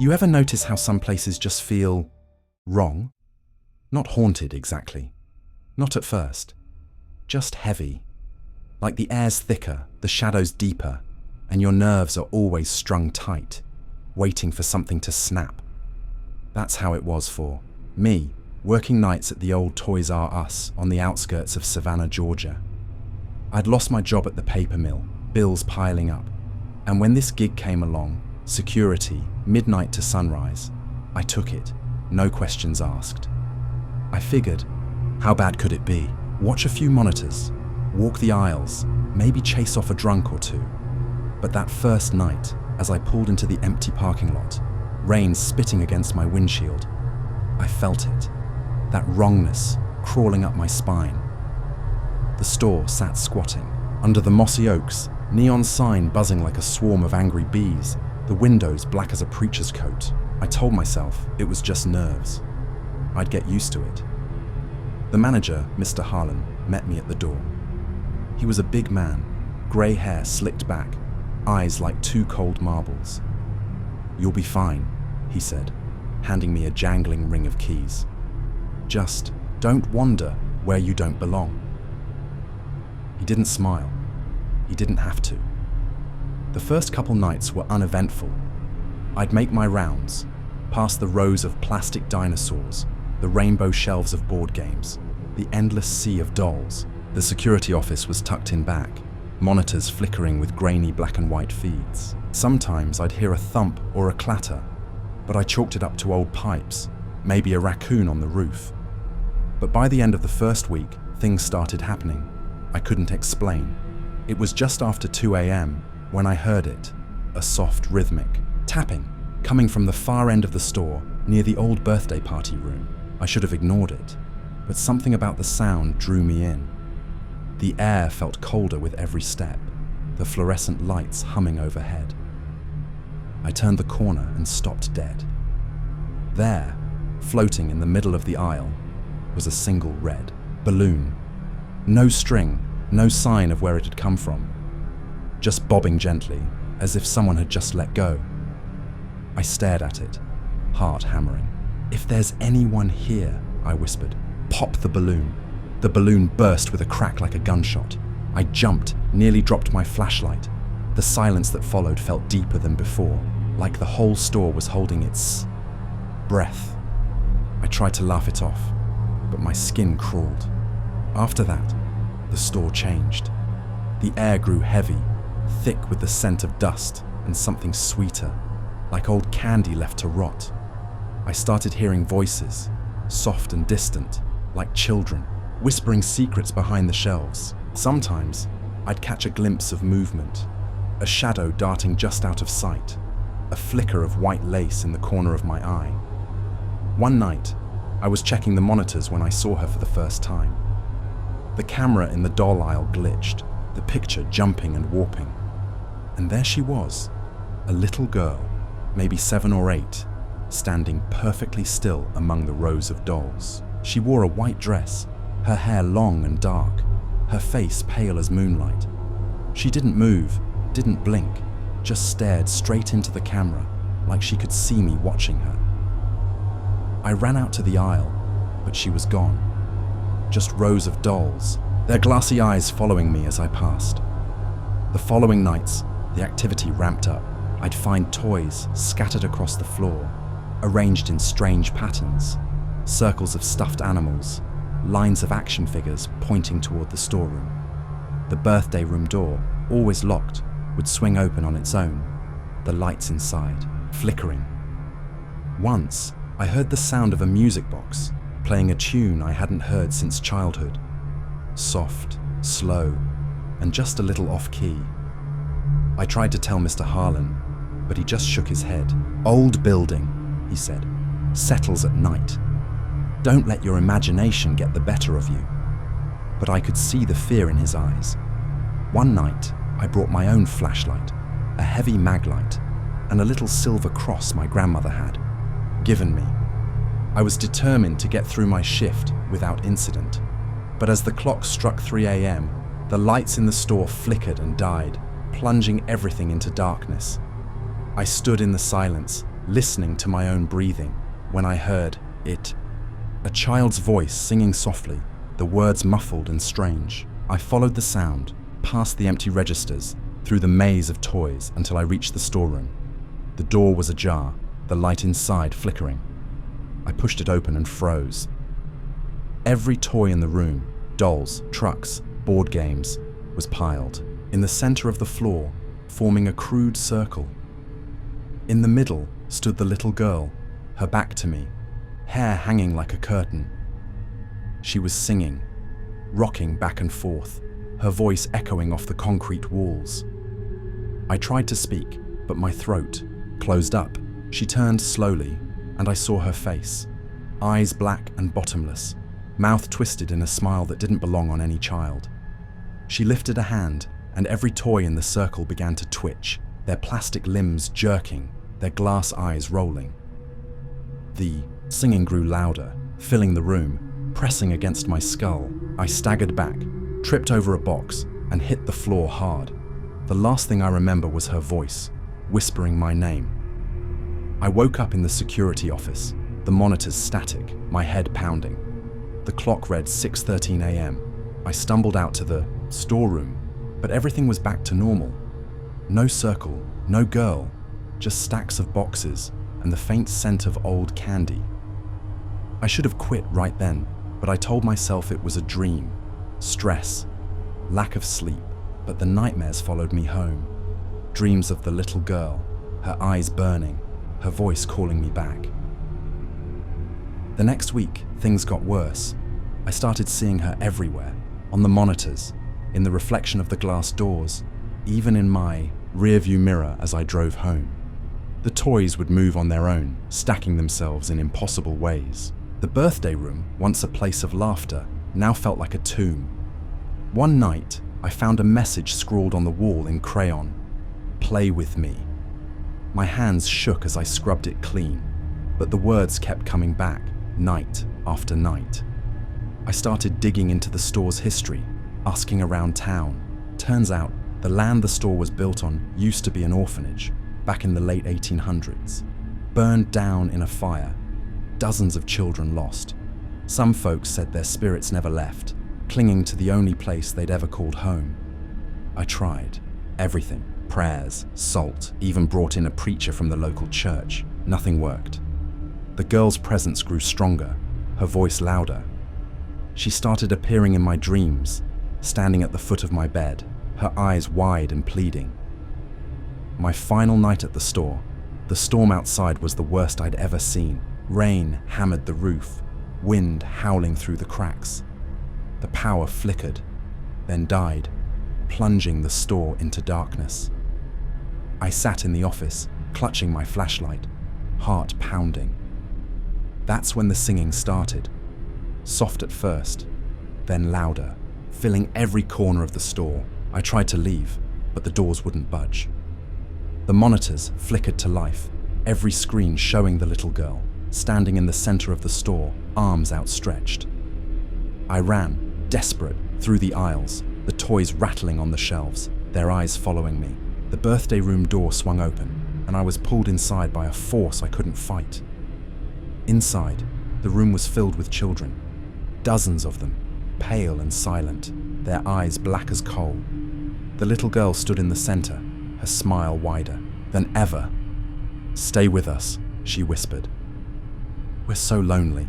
You ever notice how some places just feel wrong? Not haunted exactly. Not at first. Just heavy. Like the air's thicker, the shadows deeper, and your nerves are always strung tight, waiting for something to snap. That's how it was for me, working nights at the old Toys R Us on the outskirts of Savannah, Georgia. I'd lost my job at the paper mill, bills piling up, and when this gig came along, security, midnight to sunrise, I took it, no questions asked. I figured, how bad could it be? Watch a few monitors, walk the aisles, maybe chase off a drunk or two. But that first night, as I pulled into the empty parking lot, rain spitting against my windshield, I felt it, that wrongness crawling up my spine. The store sat squatting, under the mossy oaks, neon sign buzzing like a swarm of angry bees, the windows black as a preacher's coat. I told myself it was just nerves. I'd get used to it. The manager, Mr. Harlan, met me at the door. He was a big man, grey hair slicked back, eyes like two cold marbles. "You'll be fine," he said, handing me a jangling ring of keys. "Just don't wander where you don't belong." He didn't smile. He didn't have to. The first couple nights were uneventful. I'd make my rounds, past the rows of plastic dinosaurs, the rainbow shelves of board games, the endless sea of dolls. The security office was tucked in back, monitors flickering with grainy black and white feeds. Sometimes I'd hear a thump or a clatter, but I chalked it up to old pipes, maybe a raccoon on the roof. But by the end of the first week, things started happening. I couldn't explain. It was just after 2 a.m. when I heard it, a soft rhythmic tapping, coming from the far end of the store near the old birthday party room. I should have ignored it, but something about the sound drew me in. The air felt colder with every step, the fluorescent lights humming overhead. I turned the corner and stopped dead. There, floating in the middle of the aisle, was a single red balloon. No string, no sign of where it had come from. Just bobbing gently, as if someone had just let go. I stared at it, heart hammering. "If there's anyone here," I whispered, "pop the balloon." The balloon burst with a crack like a gunshot. I jumped, nearly dropped my flashlight. The silence that followed felt deeper than before, like the whole store was holding its breath. I tried to laugh it off, but my skin crawled. After that, the store changed. The air grew heavy, thick with the scent of dust and something sweeter, like old candy left to rot. I started hearing voices, soft and distant, like children, whispering secrets behind the shelves. Sometimes, I'd catch a glimpse of movement, a shadow darting just out of sight, a flicker of white lace in the corner of my eye. One night, I was checking the monitors when I saw her for the first time. The camera in the doll aisle glitched, the picture jumping and warping. And there she was, a little girl, maybe 7 or 8, standing perfectly still among the rows of dolls. She wore a white dress, her hair long and dark, her face pale as moonlight. She didn't move, didn't blink, just stared straight into the camera, like she could see me watching her. I ran out to the aisle, but she was gone. Just rows of dolls, their glassy eyes following me as I passed. The following nights, the activity ramped up. I'd find toys scattered across the floor, arranged in strange patterns, circles of stuffed animals, lines of action figures pointing toward the storeroom. The birthday room door, always locked, would swing open on its own, the lights inside flickering. Once, I heard the sound of a music box, playing a tune I hadn't heard since childhood. Soft, slow, and just a little off-key. I tried to tell Mr. Harlan, but he just shook his head. "Old building," he said, "settles at night. Don't let your imagination get the better of you." But I could see the fear in his eyes. One night, I brought my own flashlight, a heavy mag light, and a little silver cross my grandmother had given me. I was determined to get through my shift without incident. But as the clock struck 3 a.m., the lights in the store flickered and died, plunging everything into darkness. I stood in the silence, listening to my own breathing, when I heard it. A child's voice singing softly, the words muffled and strange. I followed the sound, past the empty registers, through the maze of toys until I reached the storeroom. The door was ajar, the light inside flickering. I pushed it open and froze. Every toy in the room, dolls, trucks, board games, was piled, in the center of the floor, forming a crude circle. In the middle stood the little girl, her back to me, hair hanging like a curtain. She was singing, rocking back and forth, her voice echoing off the concrete walls. I tried to speak, but my throat closed up. She turned slowly, and I saw her face, eyes black and bottomless, mouth twisted in a smile that didn't belong on any child. She lifted a hand, and every toy in the circle began to twitch, their plastic limbs jerking, their glass eyes rolling. The singing grew louder, filling the room, pressing against my skull. I staggered back, tripped over a box, and hit the floor hard. The last thing I remember was her voice, whispering my name. I woke up in the security office, the monitors static, my head pounding. The clock read 6:13 a.m. I stumbled out to the storeroom, but everything was back to normal. No circle, no girl, just stacks of boxes and the faint scent of old candy. I should have quit right then, but I told myself it was a dream, stress, lack of sleep, but the nightmares followed me home. Dreams of the little girl, her eyes burning, her voice calling me back. The next week, things got worse. I started seeing her everywhere, on the monitors, in the reflection of the glass doors, even in my rearview mirror as I drove home. The toys would move on their own, stacking themselves in impossible ways. The birthday room, once a place of laughter, now felt like a tomb. One night, I found a message scrawled on the wall in crayon. "Play with me." My hands shook as I scrubbed it clean, but the words kept coming back, night after night. I started digging into the store's history, asking around town. Turns out, the land the store was built on used to be an orphanage, back in the late 1800s. Burned down in a fire, dozens of children lost. Some folks said their spirits never left, clinging to the only place they'd ever called home. I tried everything, prayers, salt, even brought in a preacher from the local church. Nothing worked. The girl's presence grew stronger, her voice louder. She started appearing in my dreams, standing at the foot of my bed, her eyes wide and pleading. My final night at the store, the storm outside was the worst I'd ever seen. Rain hammered the roof, wind howling through the cracks. The power flickered, then died, plunging the store into darkness. I sat in the office, clutching my flashlight, heart pounding. That's when the singing started. Soft at first, then louder, filling every corner of the store. I tried to leave, but the doors wouldn't budge. The monitors flickered to life, every screen showing the little girl, standing in the center of the store, arms outstretched. I ran, desperate, through the aisles, the toys rattling on the shelves, their eyes following me. The birthday room door swung open, and I was pulled inside by a force I couldn't fight. Inside, the room was filled with children, dozens of them, pale and silent, their eyes black as coal. The little girl stood in the center, her smile wider than ever. "Stay with us," she whispered. "We're so lonely."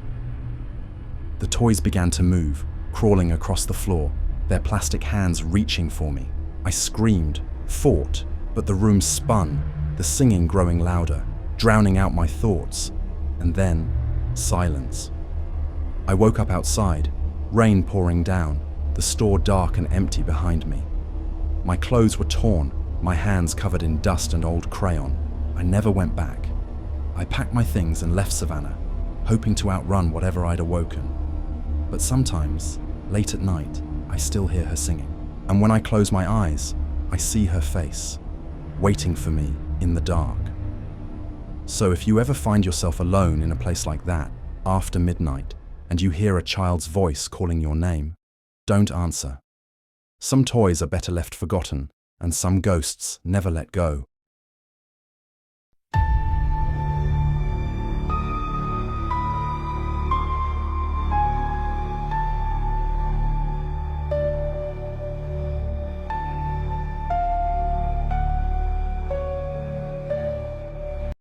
The toys began to move, crawling across the floor, their plastic hands reaching for me. I screamed, fought, but the room spun, the singing growing louder, drowning out my thoughts. And then, silence. I woke up outside, rain pouring down, the store dark and empty behind me. My clothes were torn, my hands covered in dust and old crayon. I never went back. I packed my things and left Savannah, hoping to outrun whatever I'd awoken. But sometimes, late at night, I still hear her singing. And when I close my eyes, I see her face, waiting for me in the dark. So if you ever find yourself alone in a place like that, after midnight, and you hear a child's voice calling your name, don't answer. Some toys are better left forgotten, and some ghosts never let go.